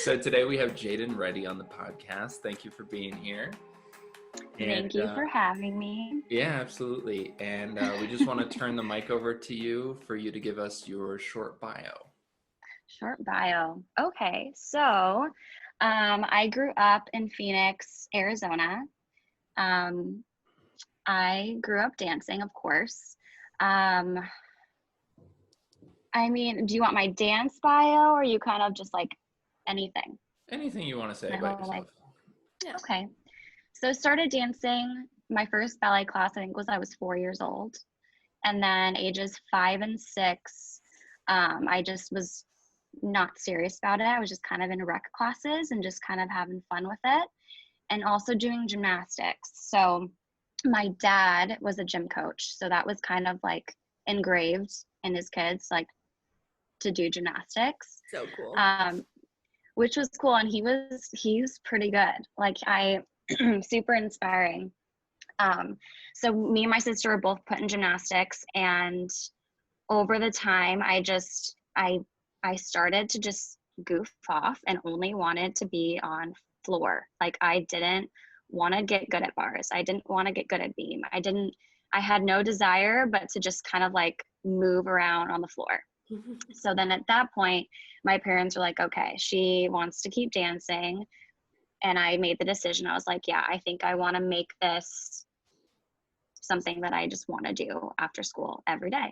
So today we have Jadyn Reddy on the podcast. Thank you for being here. Thank you for having me. Yeah, absolutely. And we just want to turn the mic over to you for you to give us your short bio. Short bio. Okay, so I grew up in Phoenix, Arizona. I grew up dancing, of course. I mean, do you want my dance bio, or you kind of just like anything? Anything you want to say about yourself. Yeah. Okay. So started dancing. My first ballet class, I think, was I was 4 years old. And then ages 5 and 6, I just was not serious about it. I was just kind of in rec classes and just kind of having fun with it. And also doing gymnastics. So my dad was a gym coach. So that was kind of like engraved in his kids, like to do gymnastics. So cool. Which was cool. And he's pretty good. Like super inspiring. So me and my sister were both put in gymnastics, and over the time I started to just goof off and only wanted to be on floor. Like I didn't want to get good at bars. I didn't want to get good at beam. I had no desire but to just kind of like move around on the floor. So then at that point, my parents were like, okay, she wants to keep dancing. And I made the decision. I was like, yeah, I think I want to make this something that I just want to do after school every day.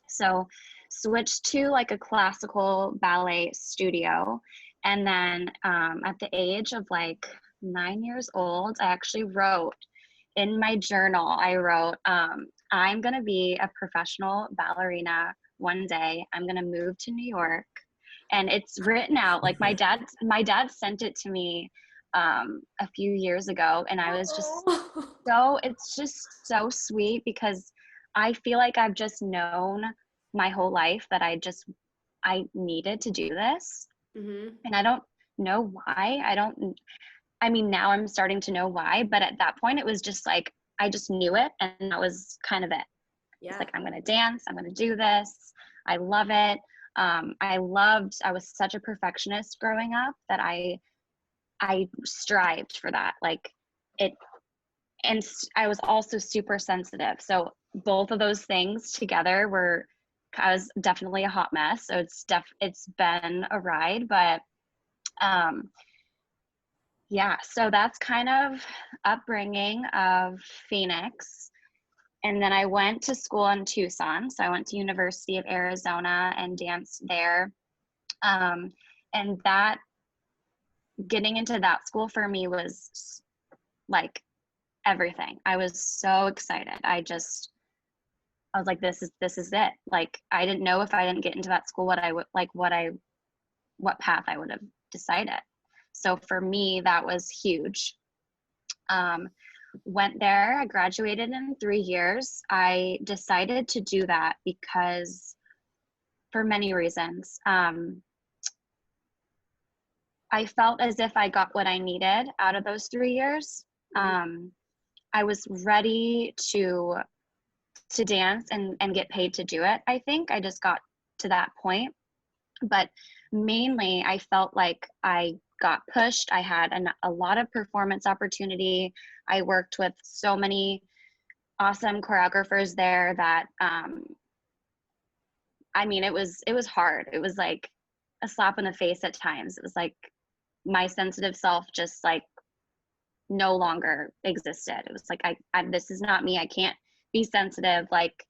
So switched to like a classical ballet studio. And then at the age of like 9 years old, I actually wrote in my journal, I'm going to be a professional ballerina one day. I'm going to move to New York. And it's written out, like my dad sent it to me a few years ago, and I was just it's just so sweet, because I feel like I've just known my whole life that I needed to do this. Mm-hmm. And I don't know why. I mean, now I'm starting to know why, but at that point it was just like, I just knew it, and that was kind of it. Yeah. It's like, I'm going to dance, I'm going to do this. I love it. I was such a perfectionist growing up that I strived for that. Like it, and I was also super sensitive. So both of those things together I was definitely a hot mess. So it's been a ride, but yeah, so that's kind of upbringing of Phoenix. And then I went to school in Tucson. So I went to University of Arizona and danced there. And that, getting into that school for me was like everything. I was so excited. I was like, this is it. Like, I didn't know if I didn't get into that school what path I would have decided. So for me, that was huge. Went there, I graduated in 3 years. I decided to do that because for many reasons. I felt as if I got what I needed out of those 3 years. I was ready to dance and get paid to do it. I think I just got to that point, but mainly I felt like I got pushed. I had a lot of performance opportunity. I worked with so many awesome choreographers there that, I mean, it was hard. It was like a slap in the face at times. It was like my sensitive self just like no longer existed. It was like, this is not me. I can't be sensitive, like,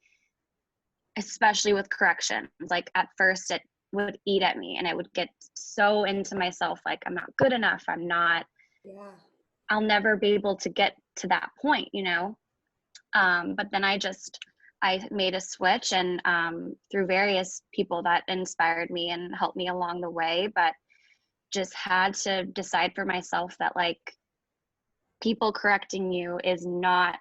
especially with corrections. Like at first it would eat at me and I would get so into myself, like I'm not good enough. I'll never be able to get to that point, you know? But then I made a switch, and through various people that inspired me and helped me along the way, but just had to decide for myself that like people correcting you is not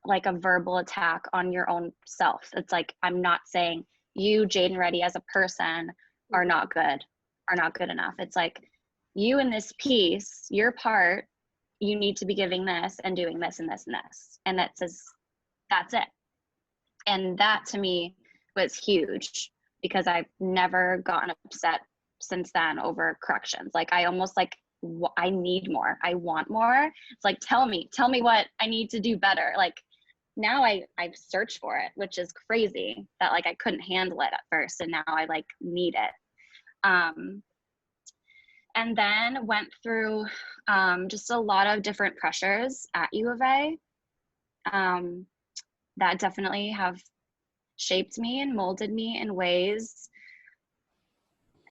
like a verbal attack on your own self. It's like, I'm not saying you, Jadyn Reddy, as a person are not good enough. It's like, you in this piece, your part, you need to be giving this and doing this and this and this. And that's it. And that to me was huge, because I've never gotten upset since then over corrections. Like I almost like, I need more. I want more. It's like, tell me what I need to do better. Like now I've searched for it, which is crazy that like I couldn't handle it at first. And now I like need it. And then went through just a lot of different pressures at U of A that definitely have shaped me and molded me in ways,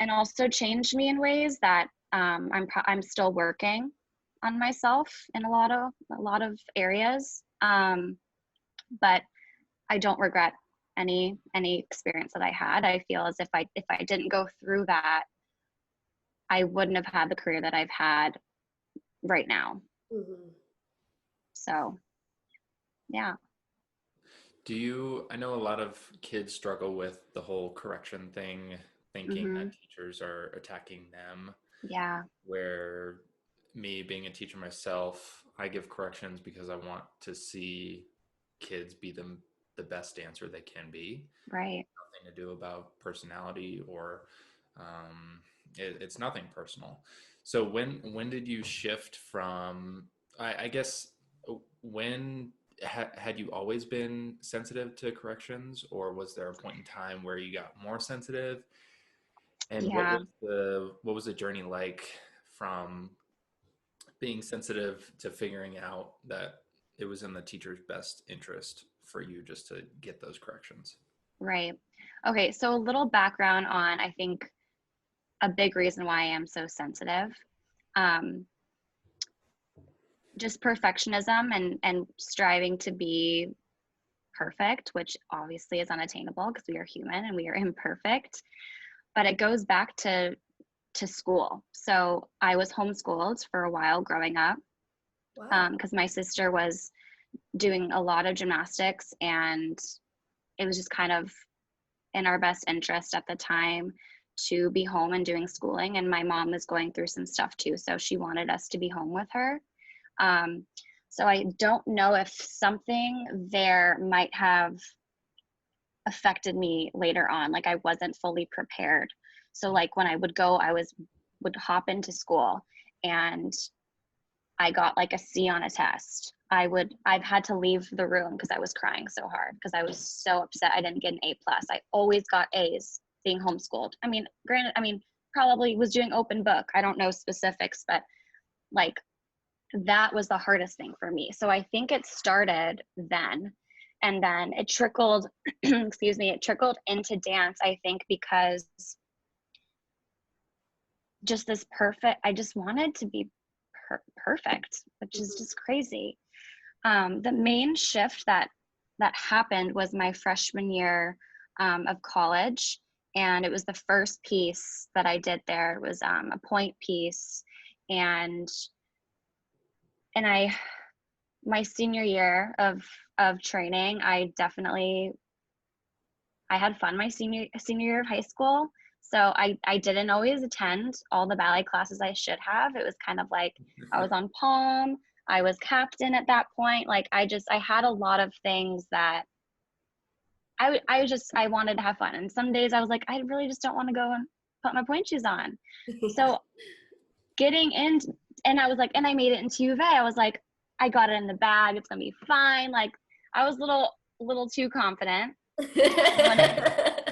and also changed me in ways that I'm still working on myself in a lot of areas. But I don't regret any experience that I had. I feel as if I didn't go through that, I wouldn't have had the career that I've had right now. Mm-hmm. So, yeah. I know a lot of kids struggle with the whole correction thing, thinking that teachers are attacking them. Yeah. Where me being a teacher myself, I give corrections because I want to see kids be the best dancer they can be. Right. Nothing to do about personality or it's nothing personal. So when did you shift from, I guess, when had you always been sensitive to corrections, or was there a point in time where you got more sensitive? And Yeah. what was the journey like from being sensitive to figuring out that it was in the teacher's best interest for you just to get those corrections? Right. Okay, so a little background on, I think, a big reason why I am so sensitive. Just perfectionism and striving to be perfect, which obviously is unattainable because we are human and we are imperfect. But it goes back to school. So I was homeschooled for a while growing up. Wow. Because my sister was doing a lot of gymnastics, and it was just kind of in our best interest at the time to be home and doing schooling. And my mom was going through some stuff too, so she wanted us to be home with her. So I don't know if something there might have affected me later on. Like I wasn't fully prepared. So like when I would go, would hop into school and I got like a C on a test. I've had to leave the room because I was crying so hard because I was so upset I didn't get an A+. I always got A's being homeschooled. I mean, granted, probably was doing open book. I don't know specifics, but like that was the hardest thing for me. So I think it started then, and then it trickled, excuse me, it trickled into dance, I think, because just this I just wanted to be perfect, which is just crazy. The main shift that happened was my freshman year of college, and it was the first piece that I did there. It was a point piece, and my senior year of training, I had fun my senior year of high school. So I didn't always attend all the ballet classes I should have. It was kind of like I was on pom, I was captain at that point. Like I had a lot of things that I wanted to have fun. And some days I was like, I really just don't want to go and put my point shoes on. So getting in, and I was like, and I made it into U of A. I was like, I got it in the bag. It's gonna be fine. Like I was a little too confident.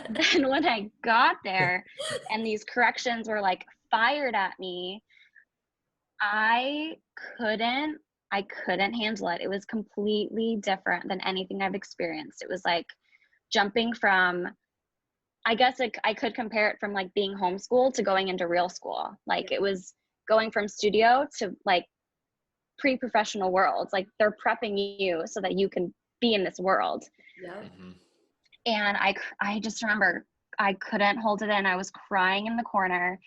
Then when I got there and these corrections were like fired at me, I couldn't handle it. It was completely different than anything I've experienced. It was like jumping from, I guess I could compare it from like being homeschooled to going into real school. Like it was going from studio to like pre-professional worlds. Like they're prepping you so that you can be in this world. Yeah. Mm-hmm. And I just remember I couldn't hold it in. I was crying in the corner,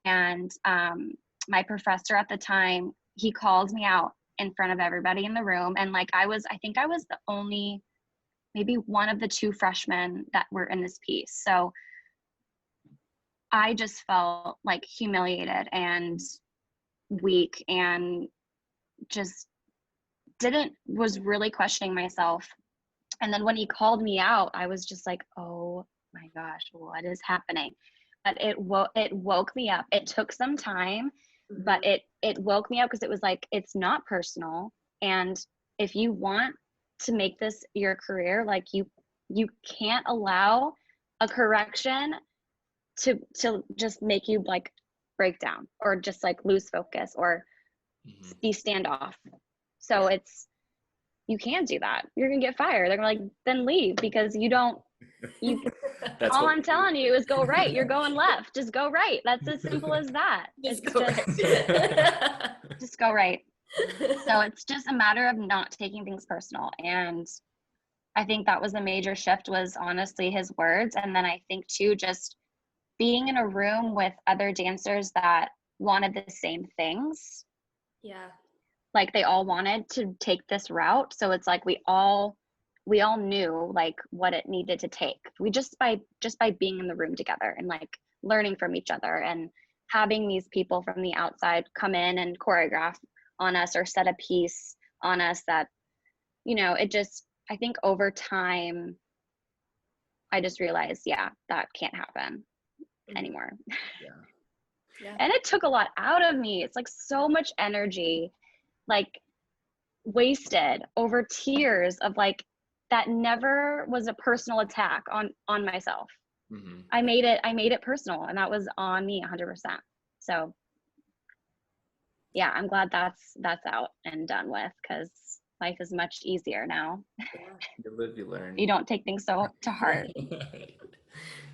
and my professor at the time, he called me out in front of everybody in the room. And like I think I was the only, maybe one of the two freshmen that were in this piece. So I just felt like humiliated and weak, and just was really questioning myself. And then when he called me out, I was just like, oh my gosh, what is happening? it woke me up. It took some time, Mm-hmm. but it woke me up because it was like, it's not personal. And if you want to make this your career, like you can't allow a correction to just make you like break down or just like lose focus or be standoff. So it's, you can't do that. You're gonna get fired. They're gonna like, then leave, because you don't, That's all what I'm telling you is go right. You're going left. Just go right. That's as simple as that. Just It's go right. just go right. So it's just a matter of not taking things personal. And I think that was a major shift, was honestly his words. And then I think too, just being in a room with other dancers that wanted the same things. Yeah. Like they all wanted to take this route. So it's like we all knew like what it needed to take. We just by being in the room together and like learning from each other and having these people from the outside come in and choreograph on us or set a piece on us, that, you know, it just, I think over time, I just realized, yeah, that can't happen anymore. Yeah. And it took a lot out of me. It's like so much energy, like wasted over tears of like, that never was a personal attack on myself. I made it personal, and that was on me 100%. So yeah, I'm glad that's out and done with, because life is much easier now. You live, you learn. You don't take things so to heart.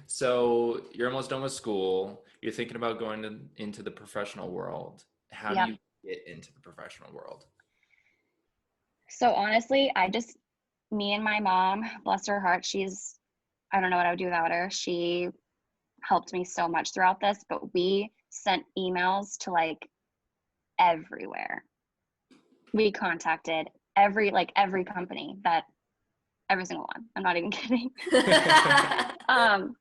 So you're almost done with school. You're thinking about going into the professional world. How do you get into the professional world? So honestly, me and my mom, bless her heart, I don't know what I would do without her. She helped me so much throughout this, but we sent emails to like everywhere. We contacted every company, every single one. I'm not even kidding. And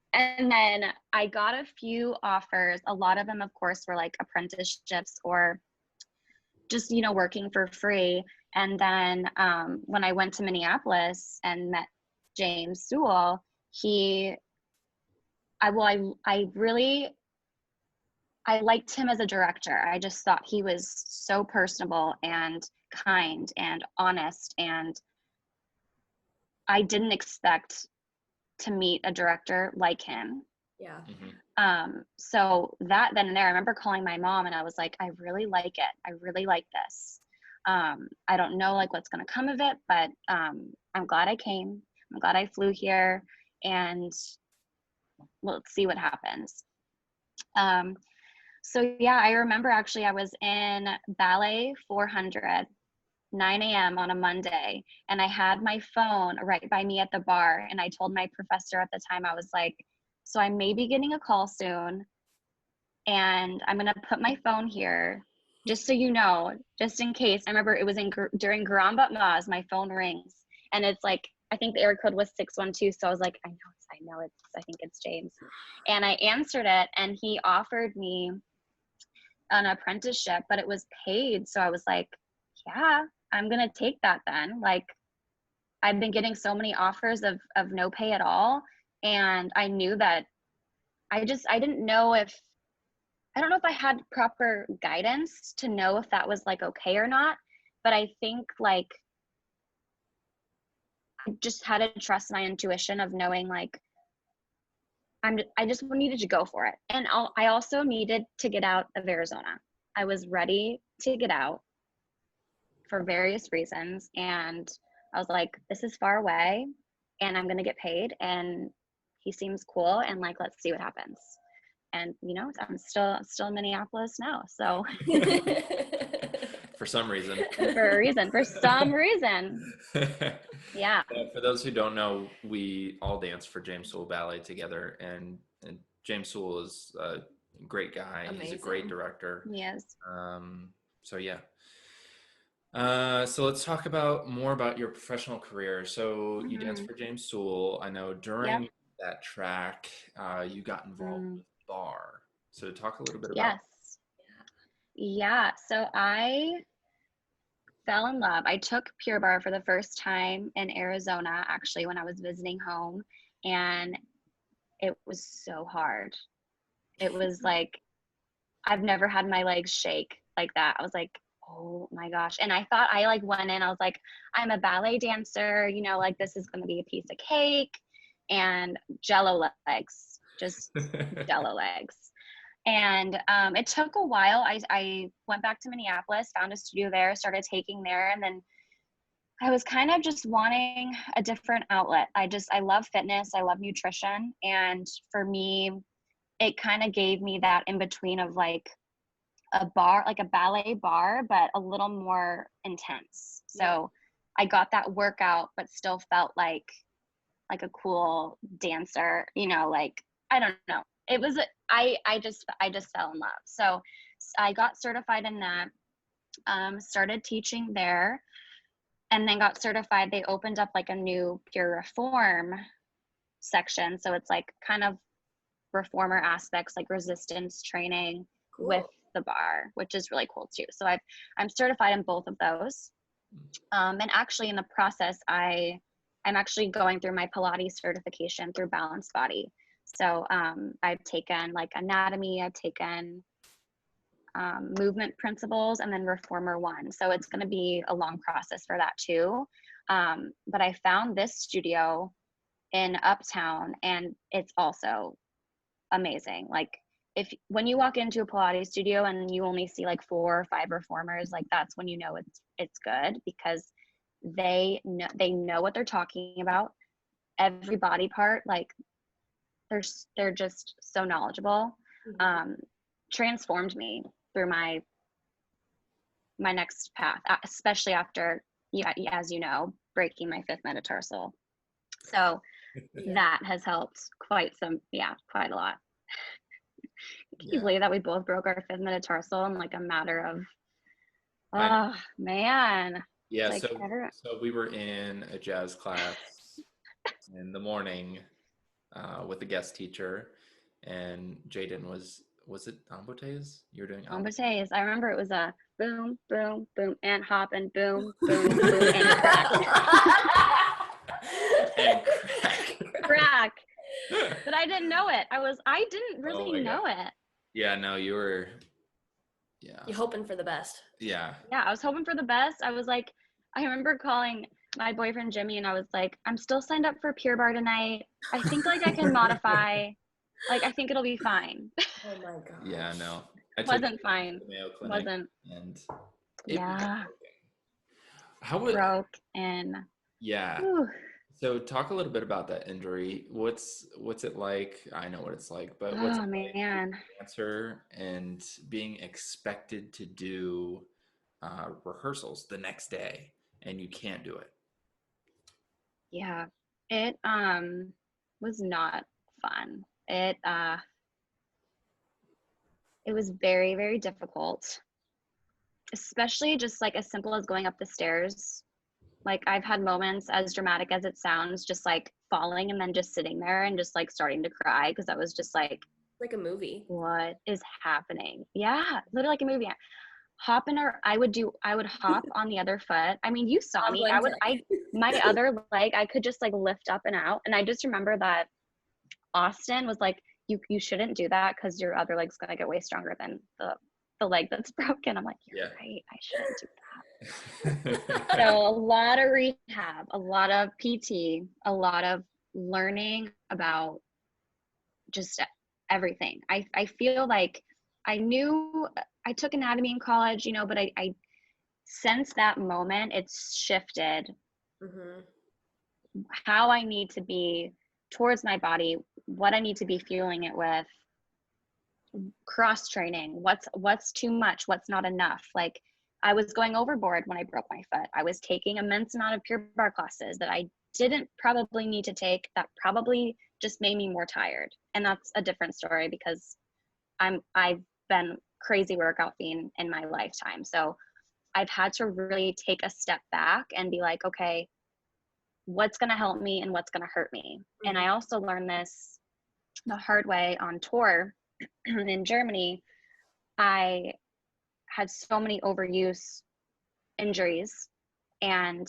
then I got a few offers. A lot of them, of course, were like apprenticeships or just, you know, working for free. And then when I went to Minneapolis and met James Sewell, I liked him as a director. I just thought he was so personable and kind and honest, and I didn't expect to meet a director like him. Yeah. So that then and there, I remember calling my mom and I was like, I really like it. I really like this. I don't know like what's going to come of it, but I'm glad I came. I'm glad I flew here, and let's see what happens. So yeah, I remember actually I was in Ballet 400, 9 a.m. on a Monday, and I had my phone right by me at the bar, and I told my professor at the time, I was like, so I may be getting a call soon, and I'm going to put my phone here, just so you know, just in case. I remember it was during Grand Batmas, my phone rings, and it's like, I think the area code was 612, so I was like, I think it's James. And I answered it, and he offered me an apprenticeship, but it was paid. So I was like, yeah, I'm going to take that then. Like, I've been getting so many offers of no pay at all. And I knew that I don't know if I had proper guidance to know if that was like okay or not. But I think like I just had to trust my intuition of knowing like I just needed to go for it. And I also needed to get out of Arizona. I was ready to get out for various reasons. And I was like, this is far away and I'm going to get paid. And he seems cool. And like, let's see what happens. And, you know, I'm still in Minneapolis now. So For some reason. For some reason. Yeah. For those who don't know, we all danced for James Sewell Ballet together, and James Sewell is a great guy. Amazing. He's a great director. Yes. So yeah. So let's talk more about your professional career. So you danced for James Sewell. I know during that track, you got involved with Barre. So talk a little bit about. Yes. Yeah. So I fell in love. I took Pure Barre for the first time in Arizona, actually, when I was visiting home, and it was so hard. it was like, I've never had my legs shake like that. I was like, oh my gosh. And I thought, I like went in, I was like, I'm a ballet dancer, you know, like this is going to be a piece of cake, and jello legs, just jello legs. And it took a while. I went back to Minneapolis, found a studio there, started taking there. And then I was kind of just wanting a different outlet. I love fitness. I love nutrition. And for me, it kind of gave me that in between of like a bar, like a ballet bar, but a little more intense. So I got that workout, but still felt like a cool dancer, you know, like, I don't know. It was, I just fell in love. So I got certified in that, started teaching there, and then got certified. They opened up like a new pure reform section. So it's like kind of reformer aspects, like resistance training with the bar, which is really cool too. So I'm certified in both of those. And actually in the process, I'm actually going through my Pilates certification through balancedbody. So I've taken like anatomy, I've taken movement principles, and then reformer 1. So it's going to be a long process for that too. But I found this studio in Uptown, and it's also amazing. Like, when you walk into a Pilates studio and you only see like 4 or 5 reformers, like that's when you know it's good, because they know what they're talking about. Every body part, like they're just so knowledgeable. Transformed me through my next path, especially after, as you know, breaking my 5th metatarsal. So that has helped quite a lot. Can you believe that we both broke our 5th metatarsal in like a matter of, oh man. Yeah, like, so we were in a jazz class in the morning with a guest teacher, and Jadyn was it embouteils? You were doing embouteils. I remember it was a boom, boom, boom, and hop, and boom, boom, boom, and crack. And crack. But I didn't know it. I didn't really know it. Yeah, no, you were. Yeah. You're hoping for the best. Yeah. Yeah, I was hoping for the best. I was like, I remember calling my boyfriend Jimmy, and I was like, I'm still signed up for Pure Barre tonight. I think like I can modify. Like, I think it'll be fine. Oh my god. Yeah, no. It wasn't fine. Mayo Clinic, wasn't. And how would broke and yeah. Whew. So talk a little bit about that injury. What's it like? I know what it's like, but what's it like being a dancer and being expected to do rehearsals the next day, and you can't do it? Yeah, it was not fun. It was very, very difficult, especially just like as simple as going up the stairs. Like, I've had moments, as dramatic as it sounds, just like falling and then just sitting there and just like starting to cry, because I was just like a movie. What is happening? Yeah, literally like a movie. I would hop on the other foot. I mean, you saw me. My other leg, I could just like lift up and out. And I just remember that Austin was like, you shouldn't do that, because your other leg's gonna get way stronger than the leg that's broken. I'm like, you're right, I shouldn't do that. So a lot of rehab, a lot of PT, a lot of learning about just everything. I feel like I knew I took anatomy in college, you know, but I since that moment, it's shifted how I need to be towards my body, what I need to be fueling it with, cross training, what's too much, what's not enough. Like, I was going overboard when I broke my foot. I was taking immense amount of Pure Barre classes that I didn't probably need to take, that probably just made me more tired. And that's a different story, because I've been crazy workout fiend in my lifetime. So I've had to really take a step back and be like, okay, what's going to help me and what's going to hurt me? And I also learned this the hard way on tour in Germany. I had so many overuse injuries, and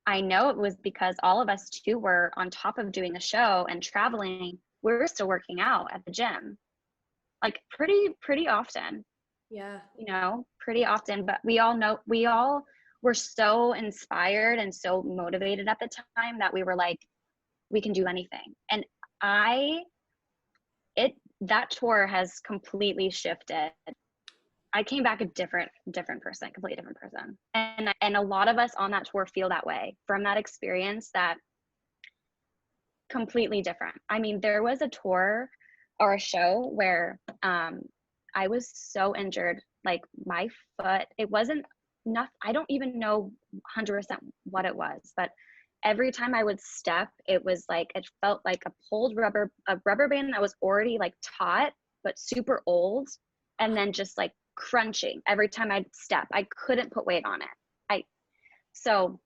I know it was because all of us too were on top of doing a show and traveling. We were still working out at the gym. like pretty often, Yeah. you know, pretty often. But we all were so inspired and so motivated at the time that we were like, we can do anything. And that tour has completely shifted. I came back a different person, completely different person. And a lot of us on that tour feel that way from that experience, that completely different. I mean, there was a tour or a show where I was so injured, like my foot, it wasn't enough. I don't even know 100% what it was, but every time I would step, it was like, it felt like a rubber band that was already like taut, but super old. And then just like crunching every time I'd step. I couldn't put weight on it. So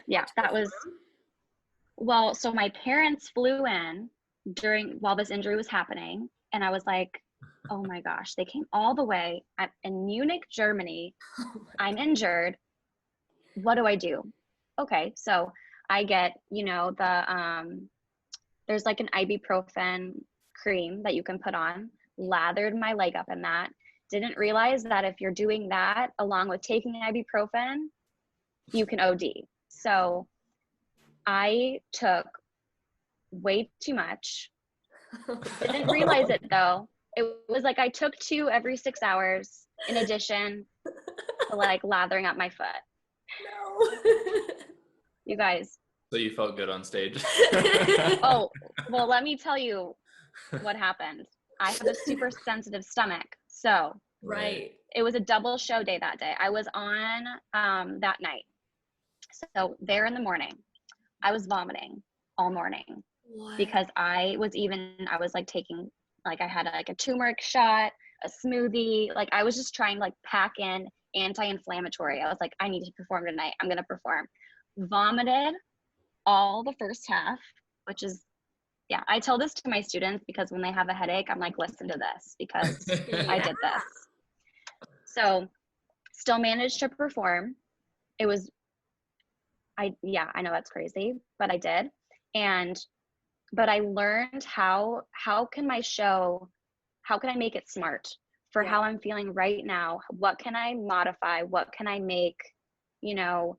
yeah, that was, well, so my parents flew in while this injury was happening. And I was like, oh my gosh, they came all the way in Munich, Germany. I'm injured. What do I do? Okay, so I get, you know, there's like an ibuprofen cream that you can put on, lathered my leg up in that. Didn't realize that if you're doing that along with taking ibuprofen, you can OD. So I took way too much. Didn't realize it though. It was like I took 2 every 6 hours in addition to like lathering up my foot. No. You guys. So you felt good on stage? Oh, well, let me tell you what happened. I have a super sensitive stomach. So Right. it was a double show day that day. I was on that night. So there in the morning, I was vomiting all morning. What? Because I was like taking, like I had like a turmeric shot, a smoothie. Like I was just trying to like pack in anti-inflammatory. I was like, I need to perform tonight. I'm going to perform. Vomited all the first half, which is, yeah, I tell this to my students because when they have a headache, I'm like, listen to this because I did this. So still managed to perform. It was, I know that's crazy, but I did. But I learned how can I make it smart for how I'm feeling right now? What can I modify? What can I make, you know,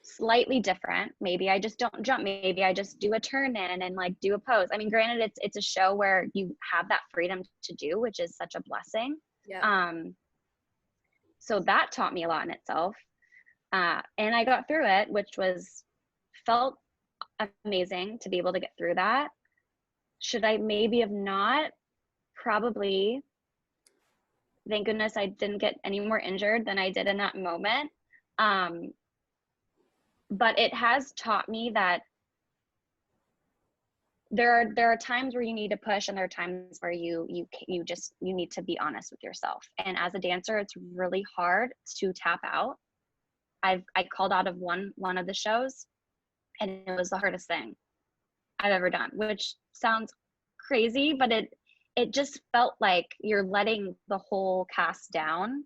slightly different? Maybe I just don't jump. Maybe I just do a turn in and like do a pose. I mean, granted, it's a show where you have that freedom to do, which is such a blessing. Yeah. So that taught me a lot in itself. And I got through it, which felt amazing to be able to get through that. Should I maybe have not? Probably. Thank goodness I didn't get any more injured than I did in that moment. But it has taught me that there are times where you need to push, and there are times where you need to be honest with yourself. And as a dancer, it's really hard to tap out. I called out of one of the shows, and it was the hardest thing I've ever done, which sounds crazy, but it just felt like you're letting the whole cast down,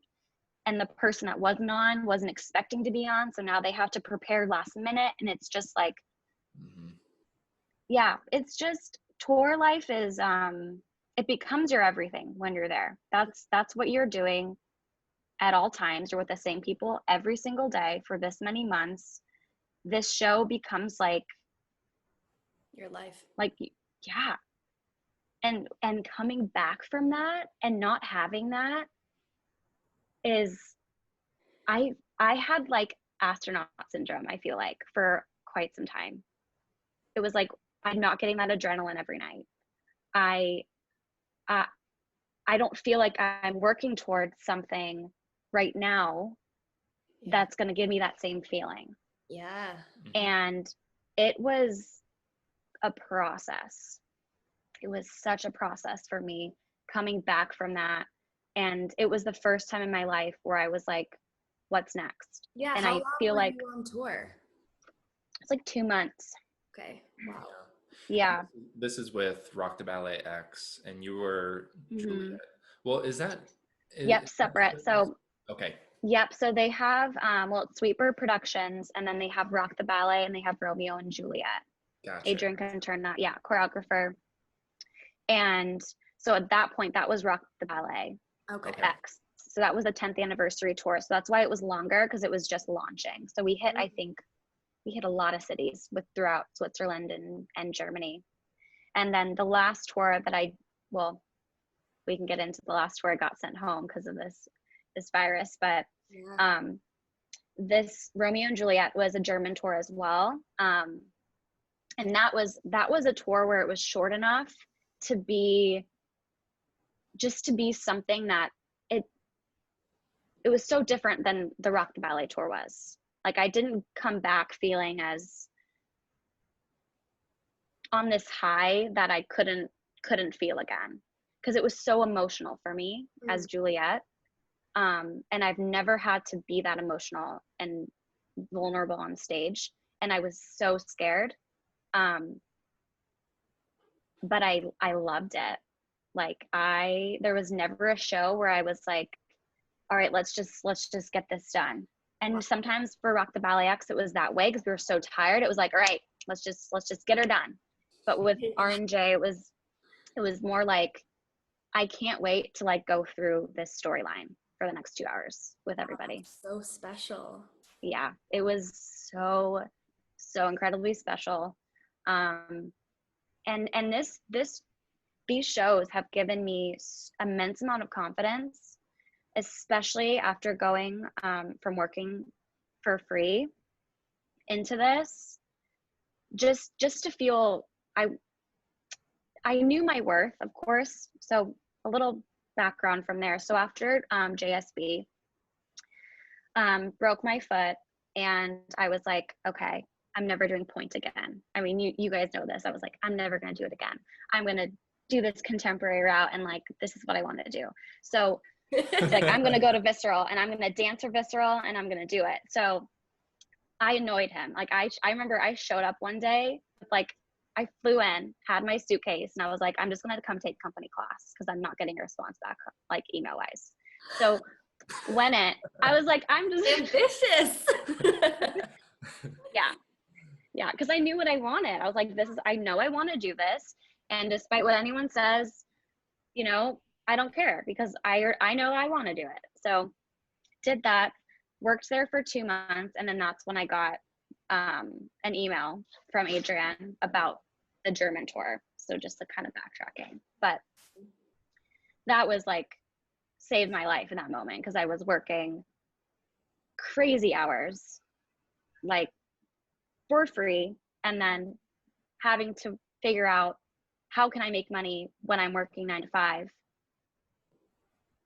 and the person that wasn't expecting to be on, so now they have to prepare last minute, and it's just like, yeah, it's just, tour life is it becomes your everything when you're there. That's what you're doing at all times. You're with the same people every single day for this many months. This show becomes like your life. Like, yeah. And coming back from that and not having that is, I had like astronaut syndrome, I feel like, for quite some time. It was like, I'm not getting that adrenaline every night. I don't feel like I'm working towards something right now that's going to give me that same feeling. Yeah. And it was a process. It was such a process for me coming back from that. And it was the first time in my life where I was like, what's next? Yeah. And how I long feel were like you on tour? it's like 2 months. Okay. Wow. Yeah. This is with Rock the BalletX, and you were Juliet. Mm-hmm. Well, is that? Yep, separate. So okay. Yep. So they have it's Sweetbird Productions, and then they have Rock the Ballet, and they have Romeo and Juliet. Gotcha. Adrienne Canterna, choreographer. And so at that point, that was Rock the Ballet Okay. X. So that was the 10th anniversary tour. So that's why it was longer, because it was just launching. So we hit, I think, we hit a lot of cities throughout Switzerland and Germany. And then the last tour that we can get into the last tour, I got sent home because of this virus. But this Romeo and Juliet was a German tour as well. And that was a tour where it was short enough to be something that it was so different than the Rock the Ballet tour was. Like, I didn't come back feeling as on this high that I couldn't feel again, because it was so emotional for me as Juliet. And I've never had to be that emotional and vulnerable on stage. And I was so scared. But I loved it. Like, there was never a show where I was like, all right, let's just get this done. And sometimes for Rock the Ballet X, it was that way, because we were so tired. It was like, all right, let's just get her done. But with R&J, it was more like, I can't wait to like go through this storyline for the next 2 hours with everybody. So special. Yeah, it was so incredibly special. And these shows have given me immense amount of confidence, especially after going from working for free into this, just to feel I knew my worth, of course. So a little background from there. So after JSB, broke my foot, and I was like, okay, I'm never doing point again. I mean, you guys know this. I was like, I'm never going to do it again. I'm going to do this contemporary route, and like, this is what I want to do. So like, I'm going to go to Visceral, and I'm going to dance for Visceral, and I'm going to do it. So I annoyed him. Like, I remember I showed up one day, like, I flew in, had my suitcase, and I was like, I'm just going to come take company class, because I'm not getting a response back, like, email wise. So I was like, I'm just ambitious. Yeah, because I knew what I wanted. I was like, I know I want to do this. And despite what anyone says, I don't care, because I know I want to do it. So did that, worked there for 2 months. And then that's when I got an email from Adrienne about the German tour. So just the kind of backtracking. But that was like, saved my life in that moment, because I was working crazy hours, like, for free, and then having to figure out, how can I make money when I'm working 9 to 5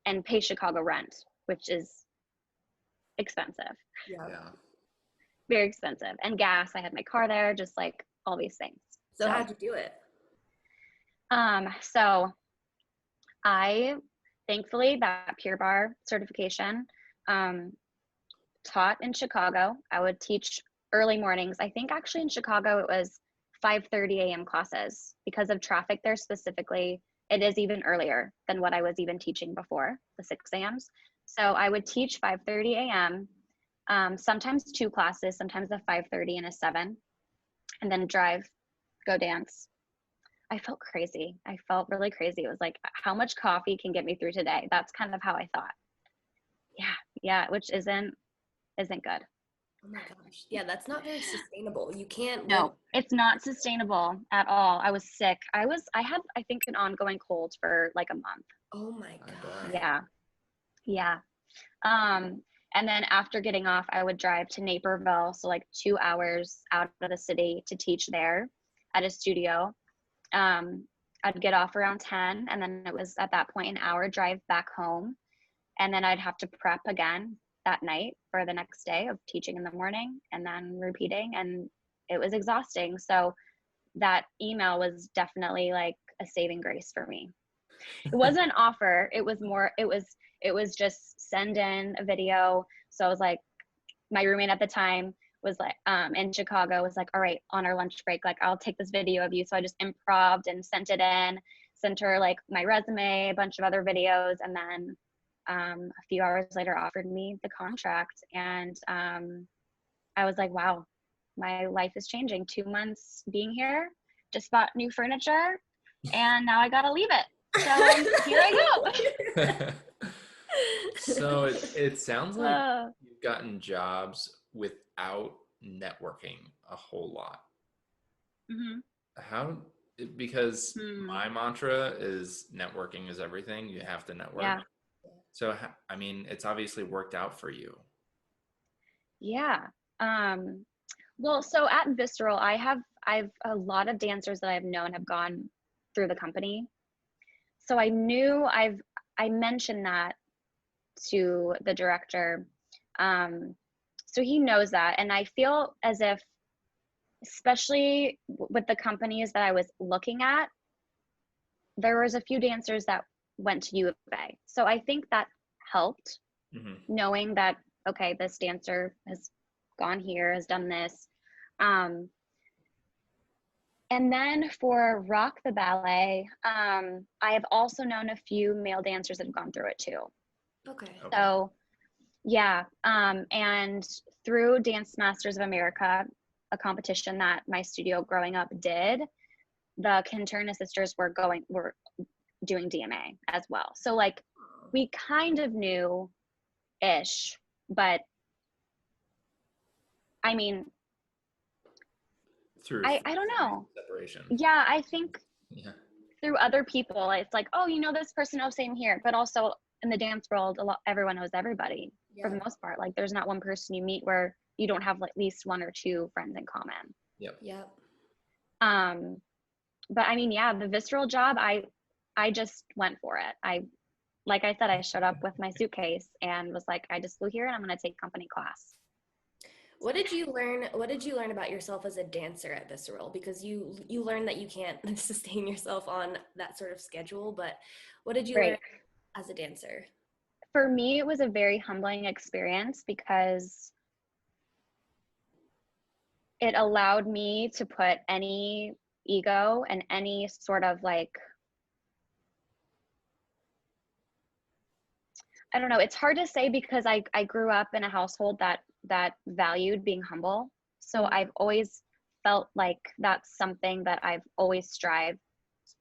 and pay Chicago rent, which is expensive. Yeah. Very expensive. And gas, I had my car there, just like all these things. So how'd you do it? So I, thankfully, that Pure Barre certification, taught in Chicago. I would teach early mornings. I think actually in Chicago it was 5:30 a.m. classes. Because of traffic there specifically, it is even earlier than what I was even teaching before, the 6 a.m.s. So I would teach 5:30 a.m., sometimes 2 classes, sometimes a 5:30 and a 7, and then drive, go dance. I felt crazy. I felt really crazy. It was like, how much coffee can get me through today? That's kind of how I thought. Yeah, which isn't good. Oh my gosh. Yeah, that's not very sustainable. You can't No, it's not sustainable at all. I was sick. I had, I think, an ongoing cold for like a month. Oh my God. Yeah. And then after getting off, I would drive to Naperville, so like 2 hours out of the city, to teach there at a studio. I'd get off around 10, and then it was at that point an hour drive back home. And then I'd have to prep again that night for the next day of teaching in the morning, and then repeating. And it was exhausting. So that email was definitely like a saving grace for me. It wasn't an offer. It was just send in a video. So I was like, my roommate at the time was like, in Chicago, was like, all right, on our lunch break, like, I'll take this video of you. So I just improv'd and sent it in, sent her like my resume, a bunch of other videos. And then a few hours later offered me the contract. And I was like, wow, my life is changing. 2 months being here, just bought new furniture. and now I gotta leave it. So here I go. So it sounds like go. you've gotten jobs without networking a whole lot. Mm-hmm. How, because my mantra is networking is everything. You have to network. Yeah. So, I mean, it's obviously worked out for you. Yeah. Well, so at Visceral, I've a lot of dancers that I've known have gone through the company. So I knew I mentioned that to the director. So he knows that. And I feel as if, especially with the companies that I was looking at, there was a few dancers that went to U of A. So I think that helped, knowing that, okay, this dancer has gone here, has done this. And then for Rock the Ballet, I have also known a few male dancers that have gone through it too. Okay. So yeah, and through Dance Masters of America, a competition that my studio growing up did, the Canterna sisters were doing DMA as well. So like we kind of knew ish, but I mean, through I don't know. Separation. Yeah, I think Yeah. through other people, it's like, oh, you know this person, oh, same here. But also in the dance world, everyone knows everybody for the most part. Like there's not one person you meet where you don't have like at least one or two friends in common. Yep. But I mean, yeah, the Visceral job, I just went for it. Like I said, I showed up with my suitcase and was like, I just flew here and I'm going to take company class. What did you learn about yourself as a dancer at Visceral? Because you learned that you can't sustain yourself on that sort of schedule, but what did you learn as a dancer? For me, it was a very humbling experience because it allowed me to put any ego and any sort of like, I don't know, it's hard to say because I grew up in a household that valued being humble. So I've always felt like that's something that I've always strived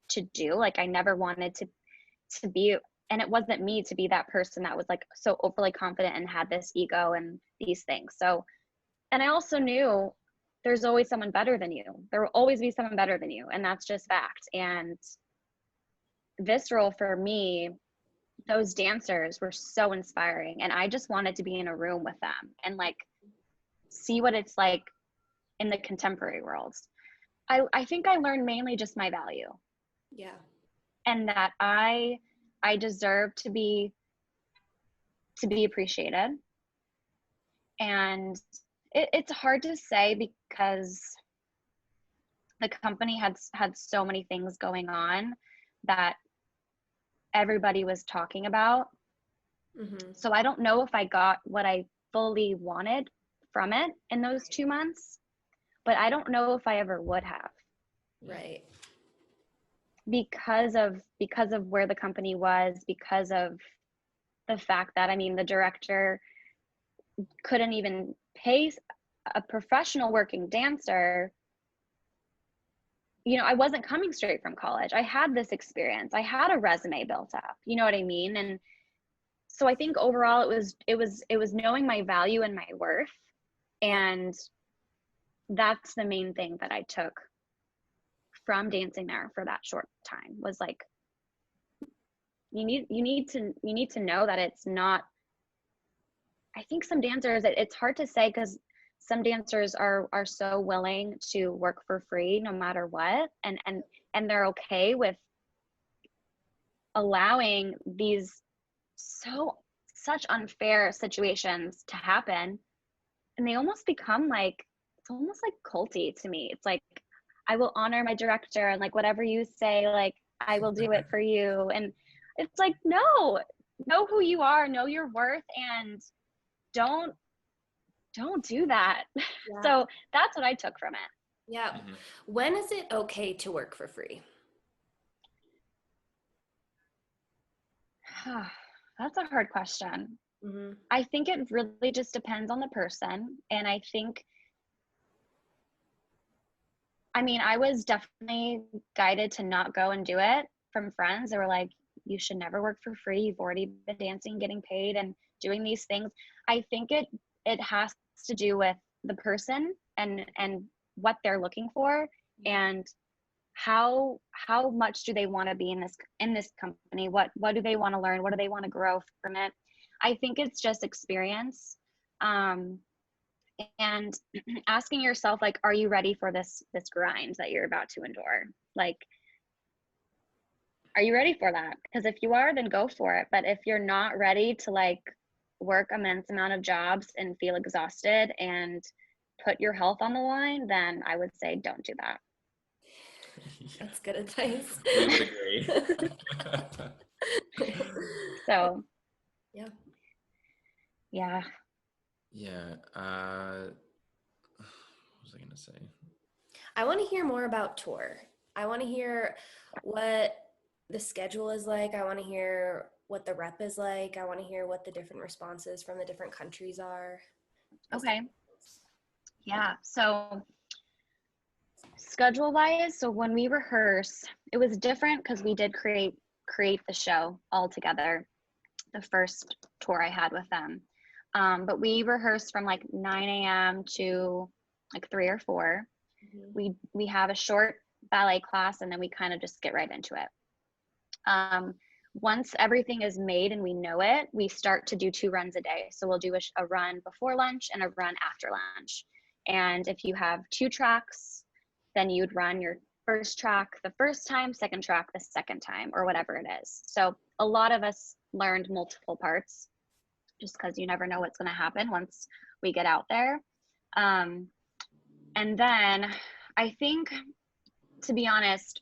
to do. Like I never wanted to be, and it wasn't me to be that person that was like so overly confident and had this ego and these things. So, and I also knew there's always someone better than you. There will always be someone better than you. And that's just fact. And Visceral for me, those dancers were so inspiring. And I just wanted to be in a room with them and like see what it's like in the contemporary world. I think I learned mainly just my value. Yeah. And that I deserve to be appreciated. And it's hard to say because the company had so many things going on that everybody was talking about. So I don't know if I got what I fully wanted from it in those 2 months, but I don't know if I ever would have. Right. Because of where the company was, because of the fact that, I mean, the director couldn't even pay a professional working dancer. You know, I wasn't coming straight from college. I had this experience. I had a resume built up. You know what I mean? And so I think overall it was knowing my value and my worth. And that's the main thing that I took from dancing there for that short time, was like, you need to know that it's not, I think some dancers, it's hard to say because some dancers are so willing to work for free no matter what, and they're okay with allowing these such unfair situations to happen, and they almost become like, it's almost like culty to me. It's like, I will honor my director and like whatever you say, like I will do it for you. And it's like, no, know who you are, know your worth, and don't do that. Yeah. So that's what I took from it. Yeah. When is it okay to work for free? That's a hard question. I think it really just depends on the person. And I think I mean, I was definitely guided to not go and do it from friends. They were like, you should never work for free. You've already been dancing, getting paid, and doing these things. I think it has to do with the person and what they're looking for, and how much do they want to be in this company? What do they want to learn? What do they want to grow from it? I think it's just experience. And asking yourself, like, are you ready for this grind that you're about to endure? Like, are you ready for that? Because if you are, then go for it. But if you're not ready to like work immense amount of jobs and feel exhausted and put your health on the line, then I would say don't do that. Yeah. That's good advice. We would agree. So yeah. Yeah. What was I gonna say? I want to hear more about tour. I want to hear what the schedule is like. I want to hear what the rep is like. I want to hear what the different responses from the different countries are. Okay. Yeah. So schedule wise, so when we rehearse, it was different because we did create the show all together, the first tour I had with them. But we rehearsed from like 9 a.m. to like 3 or 4. Mm-hmm. We have a short ballet class, and then we kind of just get right into it. Once everything is made and we know it, we start to do 2 runs a day. So we'll do a run before lunch and a run after lunch. And if you have 2 tracks, then you'd run your first track the first time, second track the second time, or whatever it is. So a lot of us learned multiple parts, just because you never know what's going to happen once we get out there. And then I think, to be honest,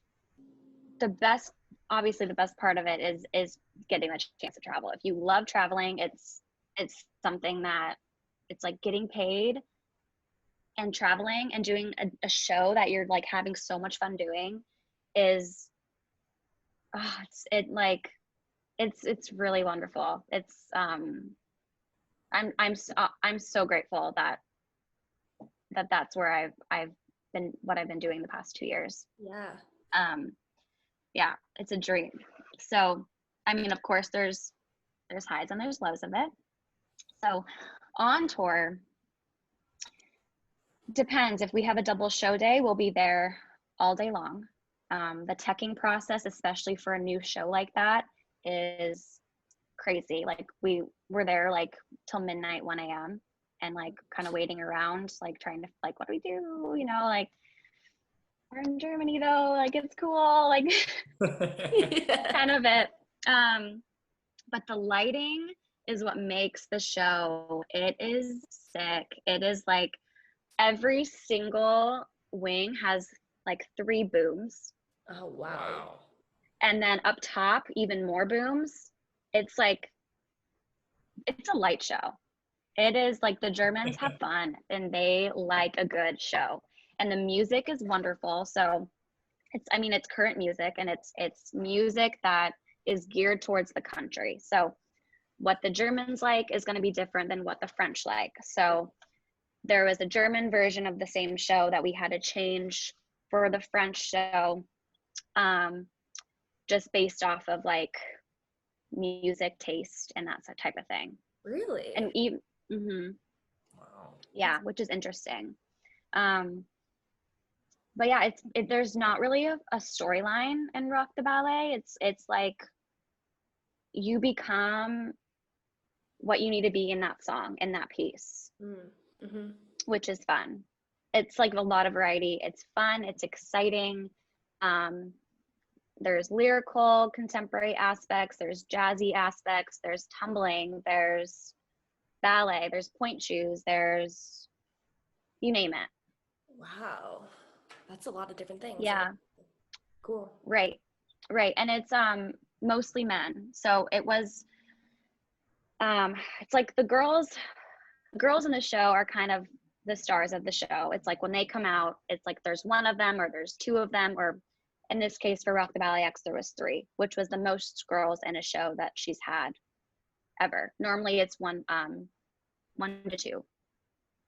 the best part of it is getting the chance to travel. If you love traveling, it's something that it's like getting paid and traveling and doing a show that you're like having so much fun doing is, it's really wonderful. It's, I'm so grateful that's where I've been, what I've been doing the past 2 years. Yeah. Yeah, it's a dream. So, I mean, of course there's highs and there's lows of it. So on tour, depends. If we have a double show day, we'll be there all day long. The teching process, especially for a new show like that, is crazy. Like we were there like till midnight, 1 a.m. and like kind of waiting around, like trying to like, what do we do? You know, like we're in Germany though, like it's cool, like kind of it. But the lighting is what makes the show. It is sick. It is like every single wing has like 3 booms. Oh, wow. And then up top, even more booms. It's like, it's a light show. It is like the Germans have fun and they like a good show. And the music is wonderful. So it's current music, and it's music that is geared towards the country. So what the Germans like is going to be different than what the French like. So there was a German version of the same show that we had to change for the French show, just based off of like music taste and that type of thing. Really? And even, mm-hmm. Wow. Yeah, which is interesting. But yeah, there's not really a storyline in Rock the Ballet. It's like you become what you need to be in that song, in that piece, mm-hmm. which is fun. It's like a lot of variety. It's fun. It's exciting. There's lyrical, contemporary aspects. There's jazzy aspects. There's tumbling. There's ballet. There's point shoes. There's, you name it. Wow. That's a lot of different things. Yeah. Cool. Right. And it's mostly men. So it was, it's like the girls in the show are kind of the stars of the show. It's like when they come out, it's like there's one of them or there's 2 of them, or in this case for Rock the BalletX, there was 3, which was the most girls in a show that she's had ever. Normally it's 1 to 2.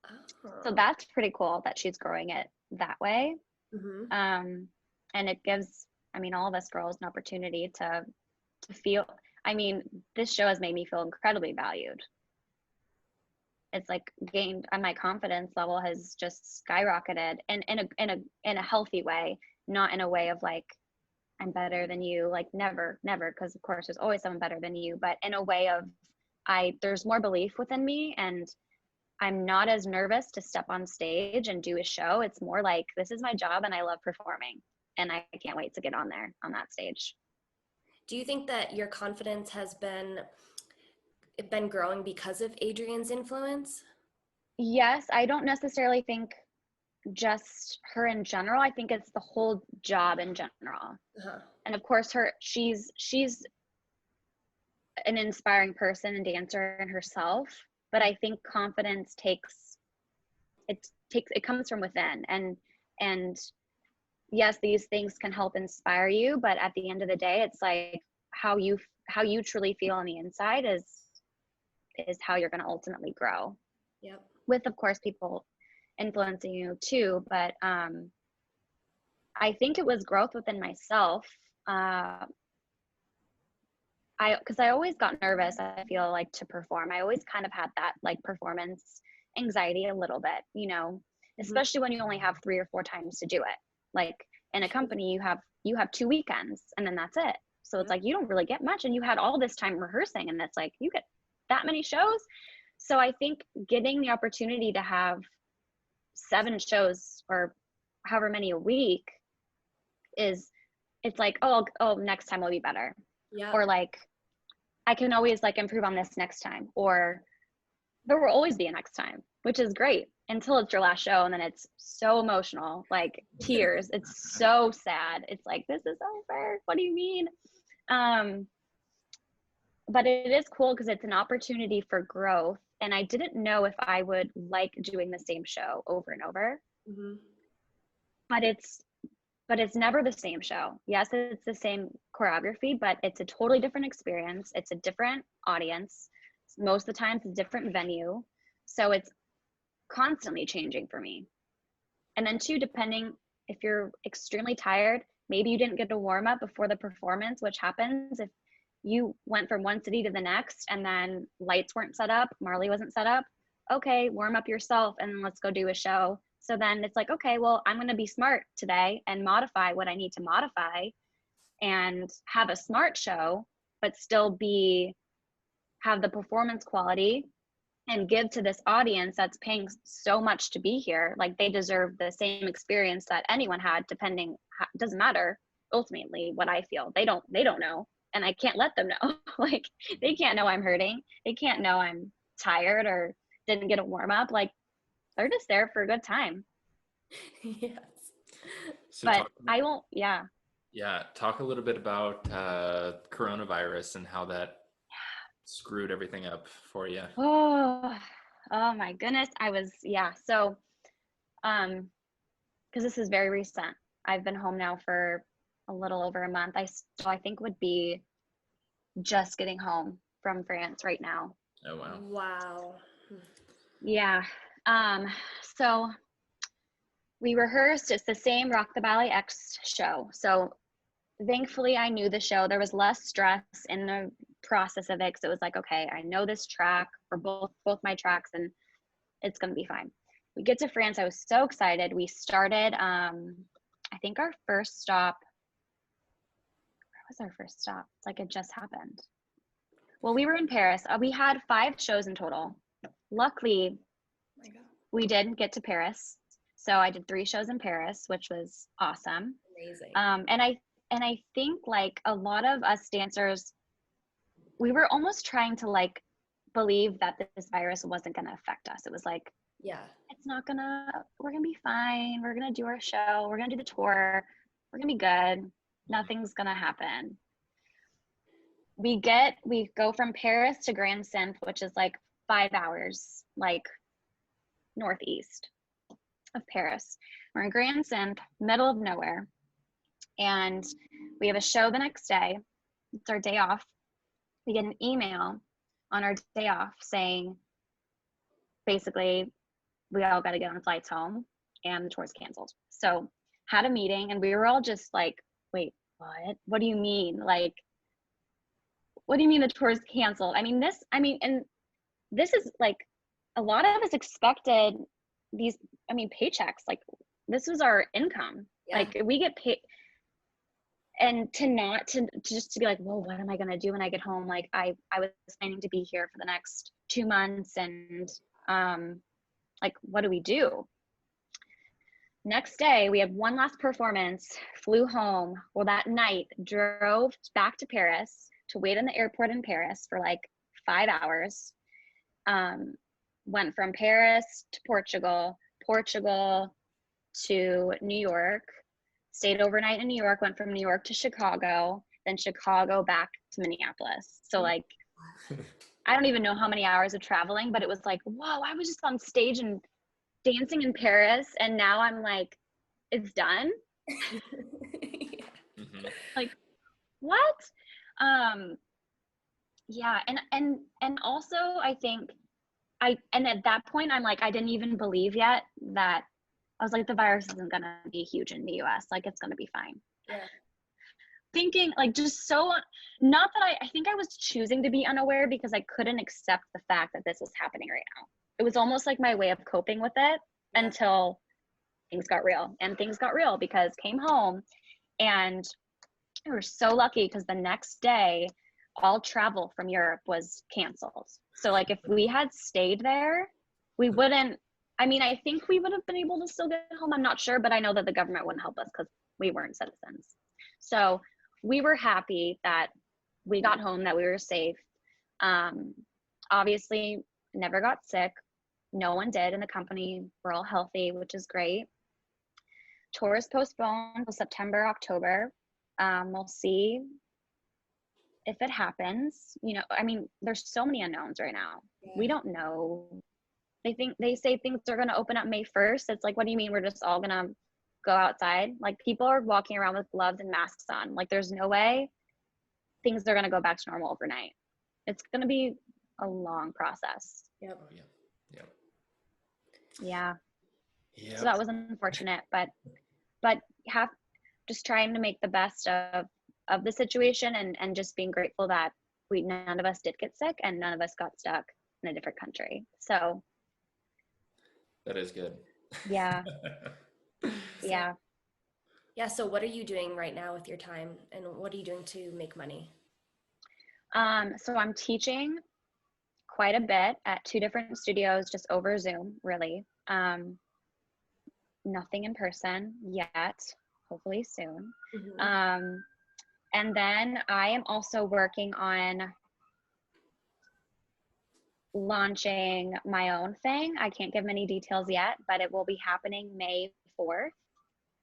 Oh. So that's pretty cool that she's growing it that way. And it gives, I mean, all of us girls an opportunity to feel, I mean, this show has made me feel incredibly valued. It's like gained, and my confidence level has just skyrocketed, and in a healthy way, not in a way of like, I'm better than you, like never, because of course there's always someone better than you, but in a way of there's more belief within me, and I'm not as nervous to step on stage and do a show. It's more like, this is my job and I love performing, and I can't wait to get on there on that stage. Do you think that your confidence has been growing because of Adrienne's influence? Yes, I don't necessarily think just her in general. I think it's the whole job in general. And of course she's an inspiring person and dancer in herself, but I think confidence it comes from within, and yes, these things can help inspire you, but at the end of the day, it's like how you truly feel on the inside is how you're going to ultimately grow. Yep. With, of course, people influencing you too, but I think it was growth within myself. Because I always got nervous, I feel like, to perform. I always kind of had that like performance anxiety a little bit, you know, especially when you only have 3 or 4 times to do it. Like in a company, you have 2 weekends and then that's it. So it's like, you don't really get much, and you had all this time rehearsing, and that's like, you get that many shows. So I think getting the opportunity to have 7 shows or however many a week it's like, oh, next time will be better. Yeah. Or like, I can always like improve on this next time, or there will always be a next time, which is great until it's your last show. And then it's so emotional, like tears. It's so sad. It's like, this is over. What do you mean? But it is cool because it's an opportunity for growth. And I didn't know if I would like doing the same show over and over, but it's never the same show. Yes, it's the same choreography, but it's a totally different experience. It's a different audience. Most of the time, it's a different venue. So it's constantly changing for me. And then too, depending if you're extremely tired, maybe you didn't get a warm up before the performance, which happens if you went from one city to the next and then lights weren't set up, Marley wasn't set up. Okay, warm up yourself and let's go do a show. So then it's like, okay, well, I'm going to be smart today and modify what I need to modify and have a smart show, but still have the performance quality and give to this audience that's paying so much to be here. Like, they deserve the same experience that anyone had, doesn't matter ultimately what I feel. They don't know, and I can't let them know. Like, they can't know I'm hurting. They can't know I'm tired or didn't get a warm up. Like, they're just there for a good time. Yes. So but I won't. Yeah. Talk a little bit about coronavirus and how that screwed everything up for you. Oh my goodness. So because this is very recent, I've been home now for a little over a month. I think would be just getting home from France right now. Oh wow. Wow. Yeah. So we rehearsed. It's the same Rock the BalletX show. So thankfully I knew the show. There was less stress in the process of it, because it was like, okay, I know this track for both my tracks, and it's going to be fine. We get to France. I was so excited. We started, I think our first stop, where was our first stop? It's like it just happened. Well, we were in Paris. We had 5 shows in total. Luckily, we did get to Paris. So I did 3 shows in Paris, which was awesome. Amazing. And I think like a lot of us dancers, we were almost trying to like believe that this virus wasn't going to affect us. It was like, yeah, we're going to be fine. We're going to do our show. We're going to do the tour. We're going to be good. Nothing's going to happen. We go from Paris to Grand Centre, which is like 5 hours, like northeast of Paris. We're in Grand Centre, middle of nowhere. And we have a show the next day. It's our day off. We get an email on our day off saying, basically, we all got to get on flights home and the tour's canceled. So had a meeting, and we were all just like, wait, what do you mean? Like, what do you mean the tour is canceled? And this is like, a lot of us expected these, paychecks. Like, this was our income. Yeah. Like, we get paid. And to just to be like, well, what am I going to do when I get home? Like, I was planning to be here for the next 2 months, and like, what do we do? Next day, we had one last performance, flew home. Well, that night, drove back to Paris to wait in the airport in Paris for like 5 hours. Went from Paris to Portugal to New York, stayed overnight in New York, went from New York to Chicago, then Chicago back to Minneapolis. So like, I don't even know how many hours of traveling, but it was like, whoa, I was just on stage and dancing in Paris, and now I'm like, it's done. Yeah. Mm-hmm. Like, what? Yeah, and also I think and at that point I'm like, I didn't even believe yet that I was like, the virus isn't gonna be huge in the US, like it's gonna be fine. Yeah. Thinking like, just so, not that I think I was choosing to be unaware because I couldn't accept the fact that this was happening right now. It was almost like my way of coping with it until things got real. And things got real because came home, and we were so lucky because the next day all travel from Europe was canceled. So like, if we had stayed there, we wouldn't, I think we would have been able to still get home. I'm not sure, but I know that the government wouldn't help us because we weren't citizens. So we were happy that we got home, that we were safe. Obviously never got sick. No one did in the company. We're all healthy, which is great. Tour is postponed until September, October. We'll see if it happens. There's so many unknowns right now. Yeah. We don't know. They say things are going to open up May 1st. It's like, what do you mean we're just all going to go outside? Like, people are walking around with gloves and masks on. Like, there's no way things are going to go back to normal overnight. It's going to be a long process. Yep. Oh, yeah. Yeah. Yep. So that was unfortunate, but just trying to make the best of the situation, and just being grateful that none of us did get sick and none of us got stuck in a different country. So that is good. Yeah. Yeah. Yeah. So what are you doing right now with your time, and what are you doing to make money? So I'm teaching quite a bit at 2 different studios, just over Zoom, really. Nothing in person yet, hopefully soon. Mm-hmm. And then I am also working on launching my own thing. I can't give many details yet, but it will be happening May 4th.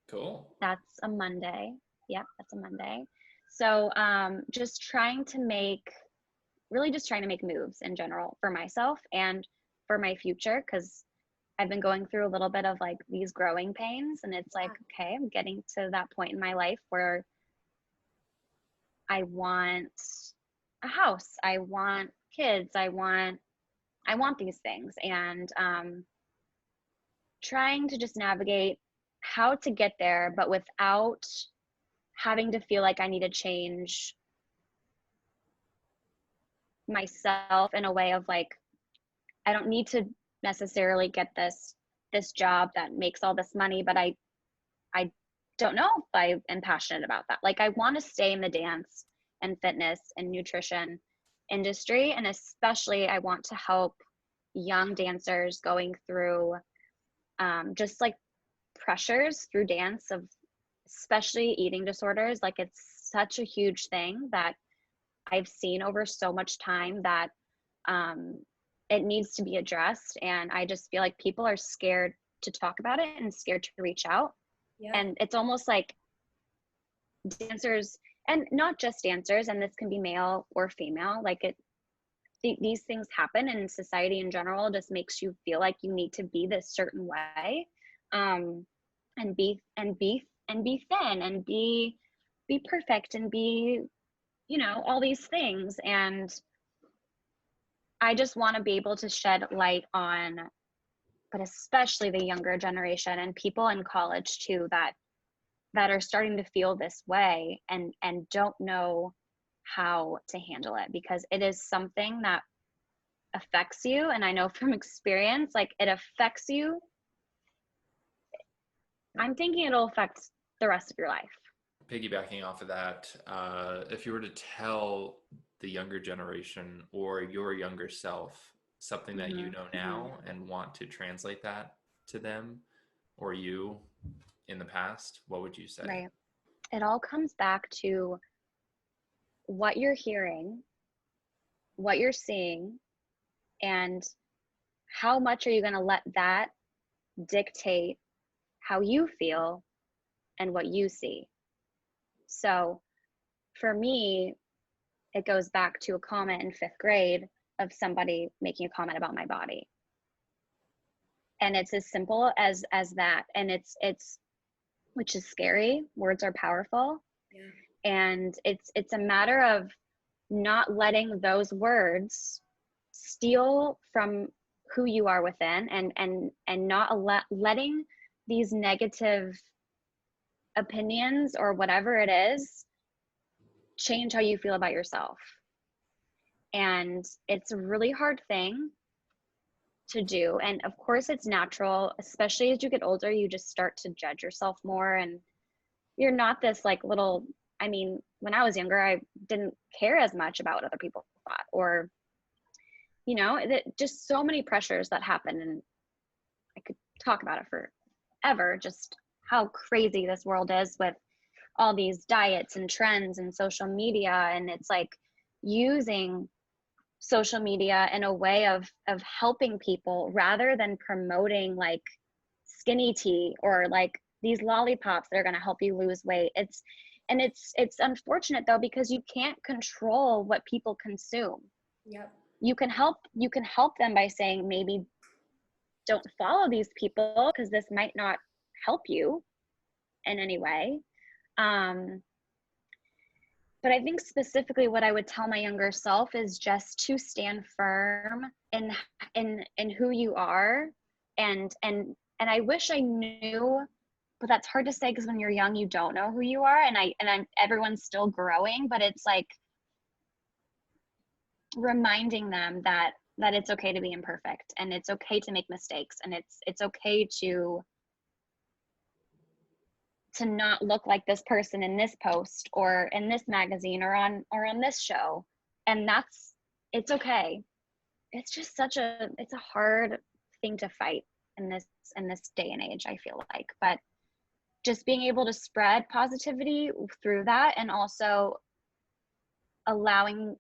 Cool. That's a Monday. Yeah, that's a Monday. So just trying to make moves in general for myself and for my future, because I've been going through a little bit of like these growing pains, and it's like, okay, I'm getting to that point in my life where I want a house, I want kids, I want these things, and trying to just navigate how to get there, but without having to feel like I need to change myself in a way of like, I don't need to necessarily get this job that makes all this money, but I don't know if I am passionate about that. Like, I want to stay in the dance and fitness and nutrition industry, and especially I want to help young dancers going through just like pressures through dance, of especially eating disorders. Like, it's such a huge thing that I've seen over so much time that it needs to be addressed. And I just feel like people are scared to talk about it and scared to reach out. Yeah. And it's almost like dancers, and not just dancers, and this can be male or female, like these things happen, and society in general just makes you feel like you need to be this certain way, and be thin and be perfect and be, all these things. And I just want to be able to shed light on, but especially the younger generation and people in college too, that that are starting to feel this way and don't know how to handle it, because it is something that affects you. And I know from experience, like it affects you. I'm thinking it'll affect the rest of your life. Piggybacking off of that, if you were to tell the younger generation or your younger self something that you know now and want to translate that to them or you in the past, what would you say? Right. It all comes back to what you're hearing, what you're seeing, and how much are you going to let that dictate how you feel and what you see. So for me, it goes back to a comment in 5th grade of somebody making a comment about my body. And it's as simple as that. And it's which is scary. Words are powerful. Yeah. And it's a matter of not letting those words steal from who you are within, and not letting these negative opinions or whatever it is change how you feel about yourself. And it's a really hard thing to do. And of course it's natural, especially as you get older, you just start to judge yourself more, and you're not this like little, I mean, when I was younger, I didn't care as much about what other people thought, or, you know, just so many pressures that happen. And I could talk about it forever, just how crazy this world is with all these diets and trends and social media. And it's like using social media in a way of helping people rather than promoting like skinny tea or like these lollipops that are going to help you lose weight. It's unfortunate though, because you can't control what people consume. Yep. You can help them by saying, maybe don't follow these people because this might not help you in any way. But I think specifically what I would tell my younger self is just to stand firm in who you are. And I wish I knew, but that's hard to say because when you're young, you don't know who you are. And everyone's still growing, but it's like reminding them that it's okay to be imperfect, and it's okay to make mistakes, and it's okay to not look like this person in this post or in this magazine or on this show. And it's okay. It's just it's a hard thing to fight in this day and age, I feel like. But just being able to spread positivity through that, and also allowing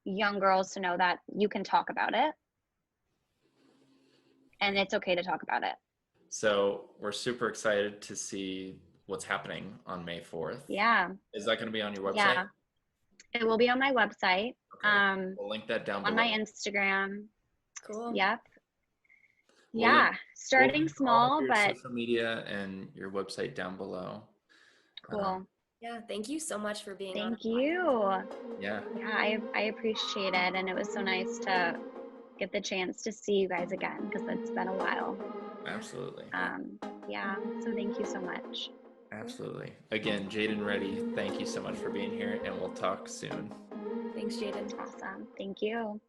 young girls to know that you can talk about it and it's okay to talk about it. So we're super excited to see what's happening on May 4th. Yeah. Is that going to be on your website? Yeah. It will be on my website. Okay. We'll link that down below. On my Instagram. Cool. Yep. Yeah. Starting small, but social media and your website down below. Cool. Yeah. Thank you so much for being on. Thank you. Yeah. Yeah, I appreciate it. And it was so nice to get the chance to see you guys again, because it's been a while. Absolutely. Yeah. So thank you so much. Absolutely. Again, Jadyn Reddy, thank you so much for being here, and we'll talk soon. Thanks, Jadyn. Awesome. Thank you.